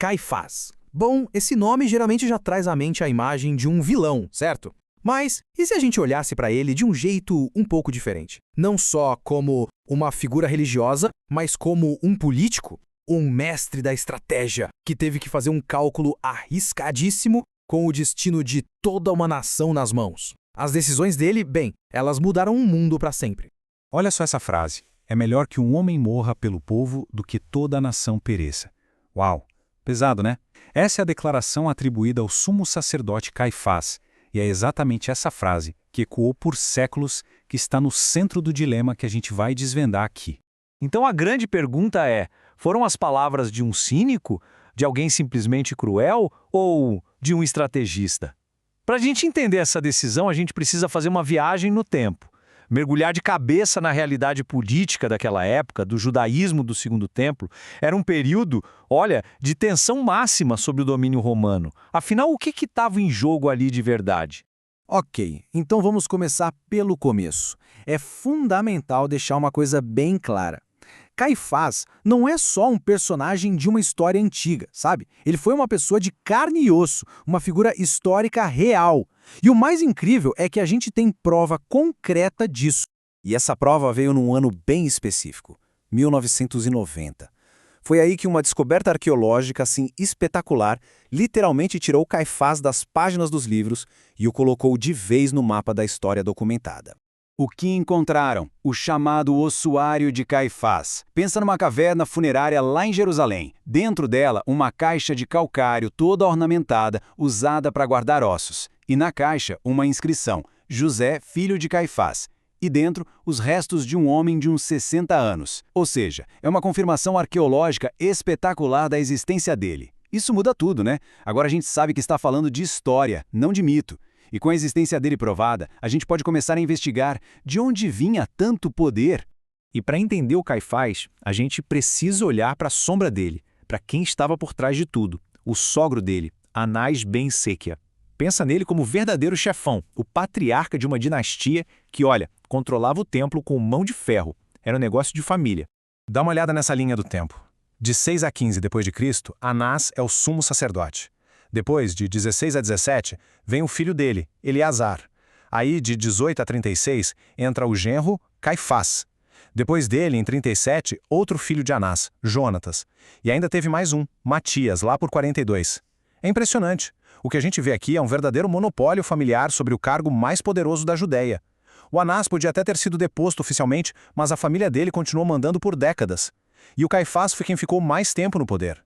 Caifás. Bom, esse nome geralmente já traz à mente a imagem de um vilão, certo? Mas e se a gente olhasse para ele de um jeito um pouco diferente? Não só como uma figura religiosa, mas como um político? Um mestre da estratégia que teve que fazer um cálculo arriscadíssimo com o destino de toda uma nação nas mãos. As decisões dele, bem, elas mudaram o mundo para sempre. Olha só essa frase. É melhor que um homem morra pelo povo do que toda a nação pereça. Uau! Pesado, né? Essa é a declaração atribuída ao sumo sacerdote Caifás, e é exatamente essa frase, que ecoou por séculos, que está no centro do dilema que a gente vai desvendar aqui. Então a grande pergunta é, foram as palavras de um cínico, de alguém simplesmente cruel ou de um estrategista? Para a gente entender essa decisão, a gente precisa fazer uma viagem no tempo. Mergulhar de cabeça na realidade política daquela época, do judaísmo do Segundo Templo, era um período, olha, de tensão máxima sobre o domínio romano. Afinal, o que estava em jogo ali de verdade? Ok, então vamos começar pelo começo. É fundamental deixar uma coisa bem clara. Caifás não é só um personagem de uma história antiga, sabe? Ele foi uma pessoa de carne e osso, uma figura histórica real. E o mais incrível é que a gente tem prova concreta disso. E essa prova veio num ano bem específico, 1990. Foi aí que uma descoberta arqueológica assim espetacular literalmente tirou Caifás das páginas dos livros e o colocou de vez no mapa da história documentada. O que encontraram? O chamado ossuário de Caifás. Pensa numa caverna funerária lá em Jerusalém. Dentro dela, uma caixa de calcário toda ornamentada, usada para guardar ossos. E na caixa, uma inscrição: José, filho de Caifás. E dentro, os restos de um homem de uns 60 anos. Ou seja, é uma confirmação arqueológica espetacular da existência dele. Isso muda tudo, né? Agora a gente sabe que está falando de história, não de mito. E com a existência dele provada, a gente pode começar a investigar de onde vinha tanto poder. E para entender o Caifás, a gente precisa olhar para a sombra dele, para quem estava por trás de tudo, o sogro dele, Anás ben Sequia. Pensa nele como verdadeiro chefão, o patriarca de uma dinastia que, olha, controlava o templo com mão de ferro. Era um negócio de família. Dá uma olhada nessa linha do tempo. De 6 a 15 d.C., Anás é o sumo sacerdote. Depois, de 16 a 17, vem o filho dele, Eleazar. Aí, de 18 a 36, entra o genro Caifás. Depois dele, em 37, outro filho de Anás, Jonatas. E ainda teve mais um, Matias, lá por 42. É impressionante. O que a gente vê aqui é um verdadeiro monopólio familiar sobre o cargo mais poderoso da Judéia. O Anás podia até ter sido deposto oficialmente, mas a família dele continuou mandando por décadas. E o Caifás foi quem ficou mais tempo no poder.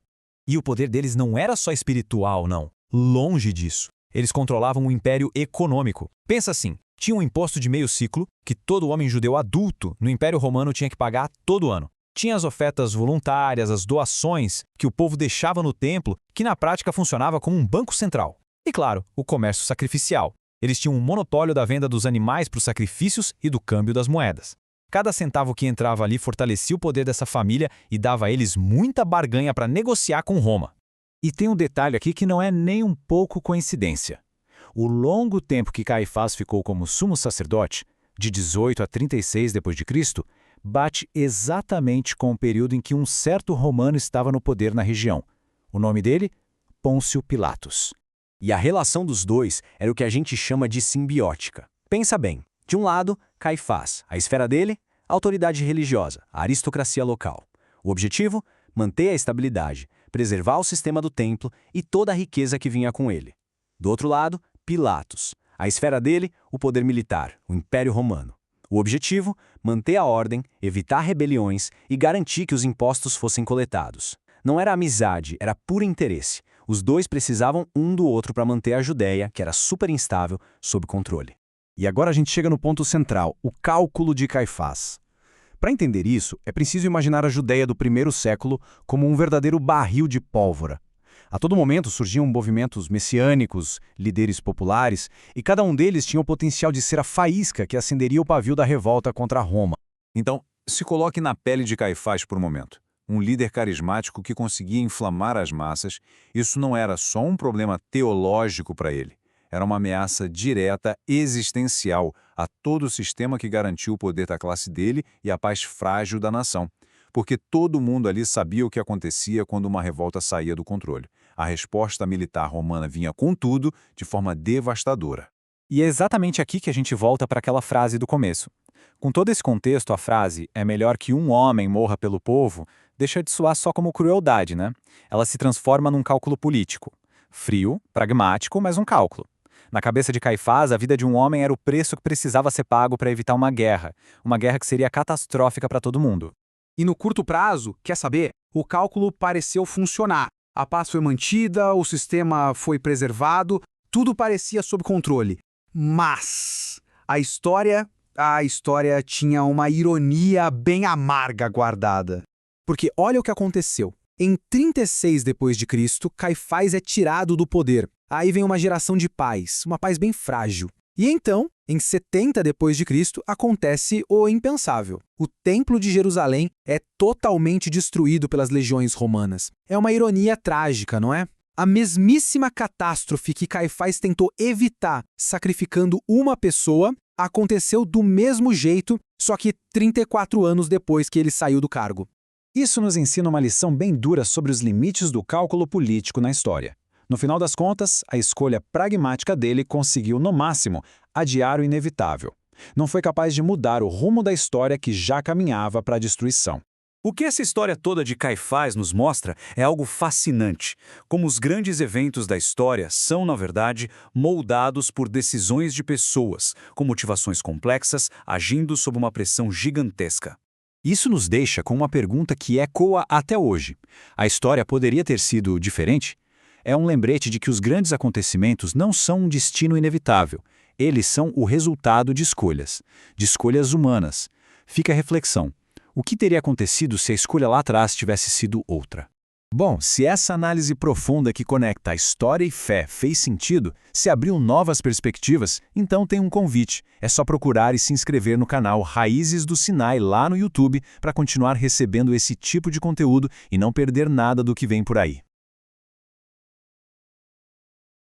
E o poder deles não era só espiritual, não. Longe disso. Eles controlavam um império econômico. Pensa assim, tinha um imposto de meio ciclo que todo homem judeu adulto no Império Romano tinha que pagar todo ano. Tinha as ofertas voluntárias, as doações que o povo deixava no templo, que na prática funcionava como um banco central. E claro, o comércio sacrificial. Eles tinham um monopólio da venda dos animais para os sacrifícios e do câmbio das moedas. Cada centavo que entrava ali fortalecia o poder dessa família e dava a eles muita barganha para negociar com Roma. E tem um detalhe aqui que não é nem um pouco coincidência. O longo tempo que Caifás ficou como sumo sacerdote, de 18 a 36 d.C., bate exatamente com o período em que um certo romano estava no poder na região. O nome dele? Pôncio Pilatos. E a relação dos dois era o que a gente chama de simbiótica. Pensa bem, de um lado, Caifás, a esfera dele, a autoridade religiosa, a aristocracia local. O objetivo? Manter a estabilidade, preservar o sistema do templo e toda a riqueza que vinha com ele. Do outro lado, Pilatos, a esfera dele, o poder militar, o Império Romano. O objetivo? Manter a ordem, evitar rebeliões e garantir que os impostos fossem coletados. Não era amizade, era puro interesse. Os dois precisavam um do outro para manter a Judéia, que era super instável, sob controle. E agora a gente chega no ponto central, o cálculo de Caifás. Para entender isso, é preciso imaginar a Judéia do primeiro século como um verdadeiro barril de pólvora. A todo momento surgiam movimentos messiânicos, líderes populares, e cada um deles tinha o potencial de ser a faísca que acenderia o pavio da revolta contra Roma. Então, se coloque na pele de Caifás por um momento. Um líder carismático que conseguia inflamar as massas, isso não era só um problema teológico para ele. Era uma ameaça direta, existencial, a todo o sistema que garantiu o poder da classe dele e a paz frágil da nação. porque todo mundo ali sabia o que acontecia quando uma revolta saía do controle. A resposta militar romana vinha com tudo, de forma devastadora. E é exatamente aqui que a gente volta para aquela frase do começo. Com todo esse contexto, a frase "é melhor que um homem morra pelo povo" deixa de soar só como crueldade, né? Ela se transforma num cálculo político. Frio, pragmático, mas um cálculo. Na cabeça de Caifás, a vida de um homem era o preço que precisava ser pago para evitar uma guerra que seria catastrófica para todo mundo. E no curto prazo, quer saber? O cálculo pareceu funcionar. A paz foi mantida, o sistema foi preservado, tudo parecia sob controle. Mas a história tinha uma ironia bem amarga guardada. Porque olha o que aconteceu. Em 36 d.C., Caifás é tirado do poder. Aí vem uma geração de paz, uma paz bem frágil. E então, em 70 d.C., acontece o impensável. O Templo de Jerusalém é totalmente destruído pelas legiões romanas. É uma ironia trágica, não é? A mesmíssima catástrofe que Caifás tentou evitar sacrificando uma pessoa aconteceu do mesmo jeito, só que 34 anos depois que ele saiu do cargo. Isso nos ensina uma lição bem dura sobre os limites do cálculo político na história. No final das contas, a escolha pragmática dele conseguiu, no máximo, adiar o inevitável. Não foi capaz de mudar o rumo da história que já caminhava para a destruição. O que essa história toda de Caifás nos mostra é algo fascinante, como os grandes eventos da história são, na verdade, moldados por decisões de pessoas, com motivações complexas, agindo sob uma pressão gigantesca. Isso nos deixa com uma pergunta que ecoa até hoje. A história poderia ter sido diferente? É um lembrete de que os grandes acontecimentos não são um destino inevitável. Eles são o resultado de escolhas humanas. Fica a reflexão. O que teria acontecido se a escolha lá atrás tivesse sido outra? Bom, se essa análise profunda que conecta a história e fé fez sentido, se abriu novas perspectivas, então tem um convite. É só procurar e se inscrever no canal Raízes do Sinai lá no YouTube para continuar recebendo esse tipo de conteúdo e não perder nada do que vem por aí.